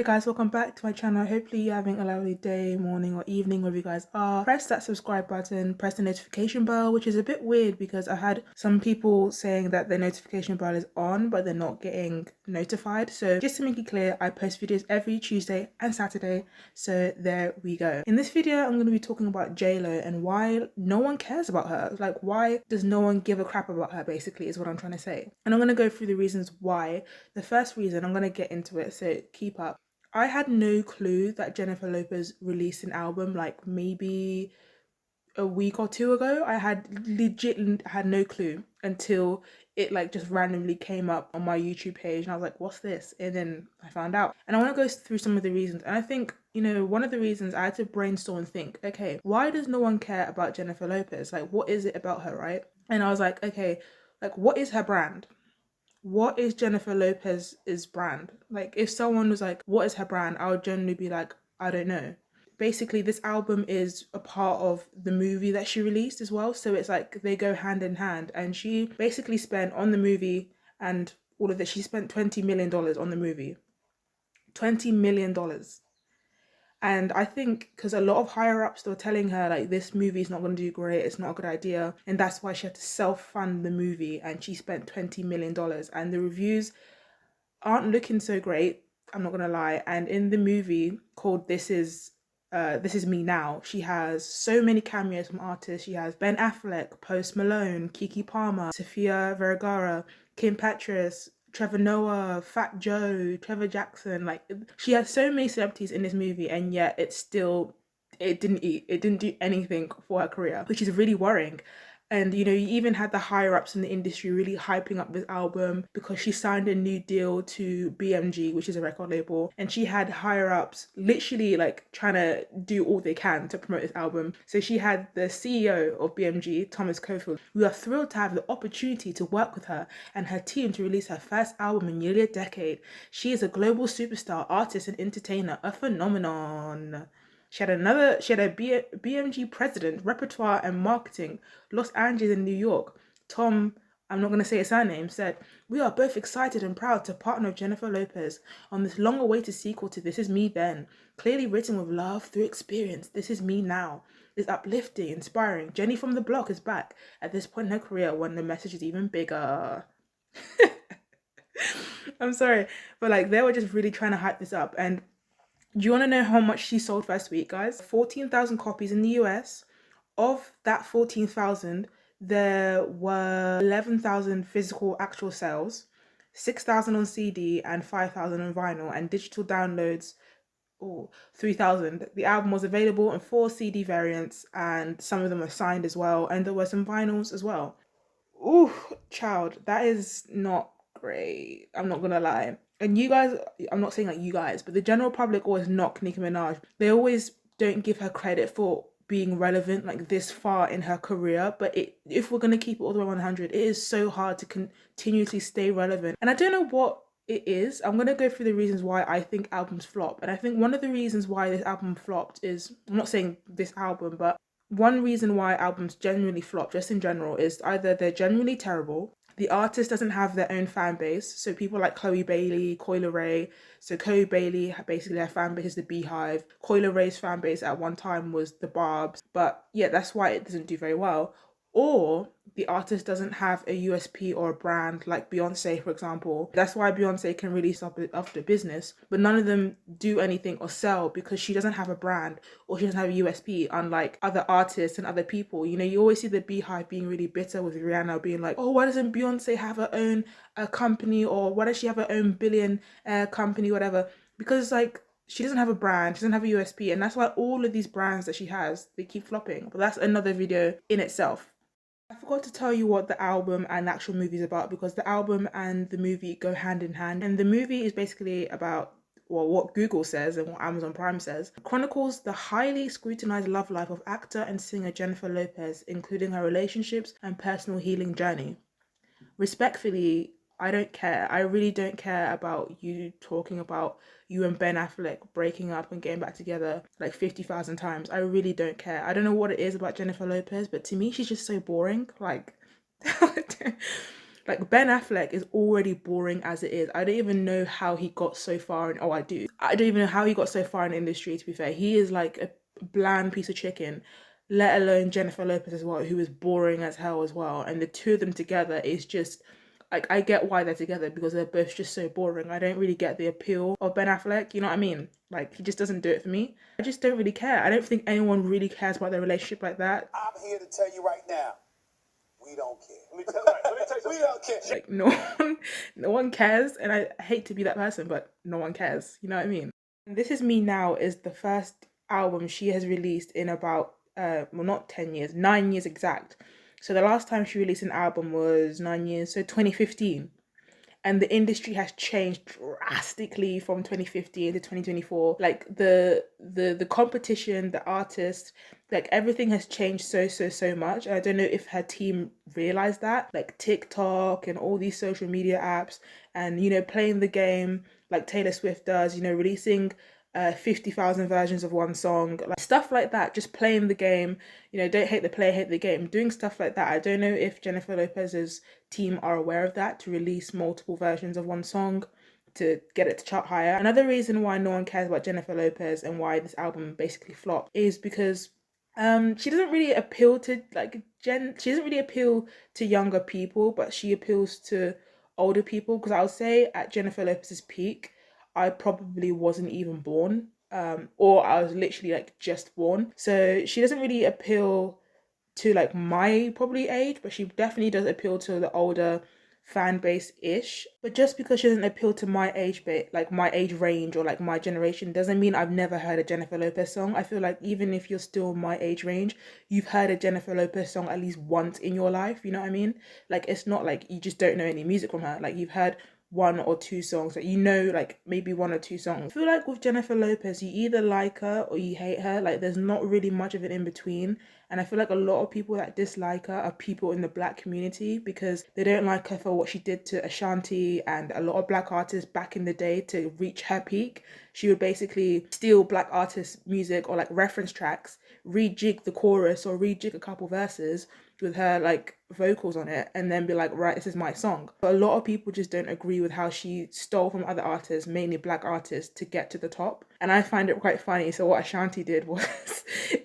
guys, welcome back to my channel. Hopefully you're having a lovely day, morning or evening wherever you guys are. Press that subscribe button, press the notification bell, which is a bit weird because I had some people saying that the notification bell is on but they're not getting notified. So just to make it clear, I post videos every Tuesday and Saturday, so there we go. In this video I'm going to be talking about J-Lo and why no one cares about her. Like, why does no one give a crap about her, basically, is what I'm trying to say. And I'm going to go through the reasons why. The first reason, I'm going to get into it, so keep up. I had no clue that Jennifer Lopez released an album like maybe a week or two ago. I had legit had no clue until it like just randomly came up on my YouTube page and I was like, what's this? And then I found out. And I want to go through some of the reasons. And I think, you know, one of the reasons I had to brainstorm and think, okay, why does no one care about Jennifer Lopez? Like, what is it about her, right? And I was like, okay, like, what is her brand? What is Jennifer Lopez's brand? Like, if someone was like, what is her brand? I would generally be like, I don't know. Basically, this album is a part of the movie that she released as well. So it's like they go hand in hand. And she basically spent on the movie and all of this, she spent $20 million on the movie. $20 million. And I think because a lot of higher ups were telling her like, this movie is not going to do great, it's not a good idea, and that's why she had to self-fund the movie, and she spent $20 million, and the reviews aren't looking so great, I'm not gonna lie. And in the movie called This Is Me Now, she has so many cameos from artists. She has Ben Affleck, Post Malone, Keke Palmer, Sofia Vergara, Kim Petras, Trevor Noah, Fat Joe, Trevor Jackson. Like, she has so many celebrities in this movie, and yet it didn't do anything for her career, which is really worrying. And you know, you even had the higher ups in the industry really hyping up this album because she signed a new deal to BMG, which is a record label, and she had higher ups literally like trying to do all they can to promote this album. So she had the CEO of BMG, Thomas Cofield. We are thrilled to have the opportunity to work with her and her team to release her first album in nearly a decade. She is a global superstar, artist and entertainer, a phenomenon. She had a BMG president, repertoire and marketing, Los Angeles and New York. Tom, I'm not going to say his surname, said, "We are both excited and proud to partner with Jennifer Lopez on this long-awaited sequel to This Is Me Then. Clearly written with love through experience, This Is Me Now is uplifting, inspiring. Jenny from the block is back at this point in her career when the message is even bigger." I'm sorry, but like, they were just really trying to hype this up. And do you want to know how much she sold first week, guys? 14,000 copies in the US. Of that 14,000, there were 11,000 physical actual sales, 6,000 on CD and 5,000 on vinyl, and digital downloads, 3,000. The album was available in 4 CD variants, and some of them were signed as well, and there were some vinyls as well. Ooh, child, that is not great. I'm not gonna lie. And you guys, I'm not saying like you guys, but the general public always knock Nicki Minaj. They always don't give her credit for being relevant like this far in her career. But if we're gonna keep it all the way 100, it is so hard to continuously stay relevant. And I don't know what it is. I'm gonna go through the reasons why I think albums flop. And I think one of the reasons why this album flopped is, I'm not saying this album, but one reason why albums generally flop, just in general, is either they're genuinely terrible, the artist doesn't have their own fan base. So people like Chloe Bailey, Coyle Ray. So Chloe Bailey, basically their fan base is the Beehive. Coyle Ray's fan base at one time was the Barbs. But yeah, that's why it doesn't do very well. Or the artist doesn't have a USP or a brand like Beyonce, for example. That's why Beyonce can release after business, but none of them do anything or sell because she doesn't have a brand or she doesn't have a USP, unlike other artists and other people. You know, you always see the Beehive being really bitter with Rihanna being like, oh, why doesn't Beyonce have her own company, or why does she have her own billion company, whatever? Because like, she doesn't have a brand, she doesn't have a USP, and that's why all of these brands that she has, they keep flopping. But that's another video in itself. I forgot to tell you what the album and the actual movie is about, because the album and the movie go hand in hand. And the movie is basically about, well, what Google says and what Amazon Prime says, chronicles the highly scrutinized love life of actor and singer Jennifer Lopez, including her relationships and personal healing journey. Respectfully, I don't care. I really don't care about you talking about you and Ben Affleck breaking up and getting back together like 50,000 times. I really don't care. I don't know what it is about Jennifer Lopez, but to me, she's just so boring. Like, Like, Ben Affleck is already boring as it is. I don't even know how he got so far in, oh, I do. I don't even know how he got so far in the industry, to be fair. He is like a bland piece of chicken, let alone Jennifer Lopez as well, who is boring as hell as well. And the two of them together is just, like, I get why they're together because they're both just so boring. I don't really get the appeal of Ben Affleck, you know what I mean? Like, he just doesn't do it for me. I just don't really care. I don't think anyone really cares about their relationship like that. I'm here to tell you right now, we don't care. Let me tell you, we don't care. Like, no one cares, and I hate to be that person, but no one cares. You know what I mean? And This Is Me Now is the first album she has released in about well, not 10 years, 9 years exact. So the last time she released an album was 9 years, so 2015. And the industry has changed drastically from 2015 to 2024. Like the competition, the artists, like everything has changed so much. And I don't know if her team realized that. Like TikTok and all these social media apps, and playing the game like Taylor Swift does, releasing 50,000 versions of one song, like stuff like that, just playing the game, don't hate the player, hate the game, doing stuff like that. I don't know if Jennifer Lopez's team are aware of that, to release multiple versions of one song to get it to chart higher. Another reason why no one cares about Jennifer Lopez and why this album basically flopped is because she doesn't really appeal to she doesn't really appeal to younger people, but she appeals to older people. Because I would say at Jennifer Lopez's peak, I probably wasn't even born, or I was literally like just born. So she doesn't really appeal to like my probably age, but she definitely does appeal to the older fan base ish. But just because she doesn't appeal to my age bit, like my age range or like my generation, doesn't mean I've never heard a Jennifer Lopez song. I feel like even if you're still my age range, you've heard a Jennifer Lopez song at least once in your life, you know what I mean? Like, it's not like you just don't know any music from her. Like, you've heard one or two songs that like maybe one or two songs. I feel like with Jennifer Lopez, you either like her or you hate her. Like, there's not really much of an in between. And I feel like a lot of people that dislike her are people in the black community, because they don't like her for what she did to Ashanti and a lot of black artists back in the day to reach her peak. She would basically steal black artists' music or like reference tracks, rejig the chorus or rejig a couple verses with her like vocals on it, and then be like, right, this is my song. But a lot of people just don't agree with how she stole from other artists, mainly black artists, to get to the top. And I find it quite funny. So what Ashanti did was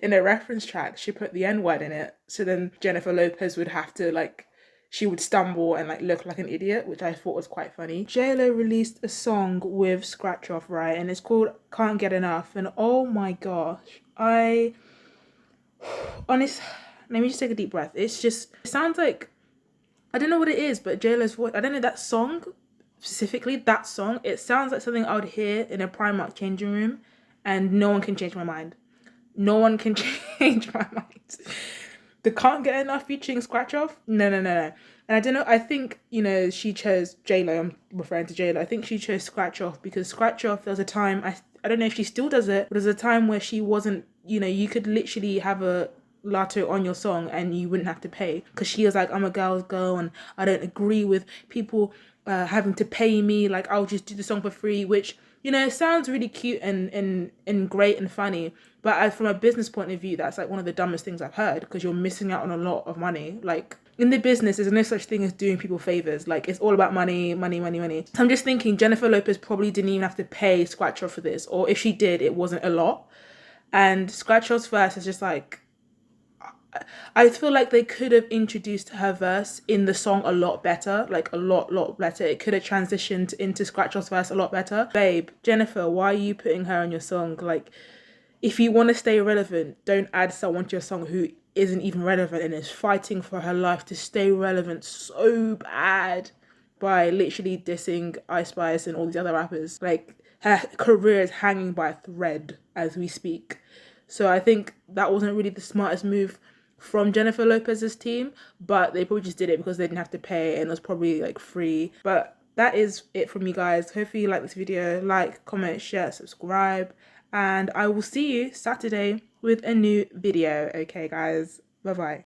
in a reference track, she put the N-word in it. So then Jennifer Lopez would have to like, she would stumble and like look like an idiot, which I thought was quite funny. J-Lo released a song with Scratch Off, right? And it's called Can't Get Enough. And oh my gosh, honest, let me just take a deep breath. It sounds like, I don't know what it is, but J-Lo's voice, I don't know, that song, specifically that song, it sounds like something I would hear in a Primark changing room, and no one can change my mind. No one can change my mind. The Can't Get Enough featuring Scratch Off? No. And I don't know, I think, she chose J-Lo, I'm referring to J-Lo. I think she chose Scratch Off because Scratch Off, there was a time, I don't know if she still does it, but there's a time where she wasn't, you could literally have a Lato on your song and you wouldn't have to pay, because she was like, I'm a girl's girl and I don't agree with people having to pay me, like I'll just do the song for free, which it sounds really cute and great and funny, but from a business point of view, that's like one of the dumbest things I've heard, because you're missing out on a lot of money. Like, in the business, there's no such thing as doing people favors. Like, it's all about money. So I'm just thinking Jennifer Lopez probably didn't even have to pay Scratch Off for this, or if she did, it wasn't a lot. And Scratch Off's verse is just like, I feel like they could have introduced her verse in the song a lot better, like a lot better. It could have transitioned into Scratch Off's verse a lot better. Babe, Jennifer, why are you putting her on your song? Like, if you want to stay relevant, don't add someone to your song who isn't even relevant and is fighting for her life to stay relevant so bad by literally dissing Ice Spice and all these other rappers. Like, her career is hanging by a thread as we speak. So I think that wasn't really the smartest move from Jennifer Lopez's team, but they probably just did it because they didn't have to pay and it was probably like free. But that is it from me, guys. Hopefully you like this video. Like, comment, share, subscribe, and I will see you Saturday with a new video. Okay, guys, bye bye.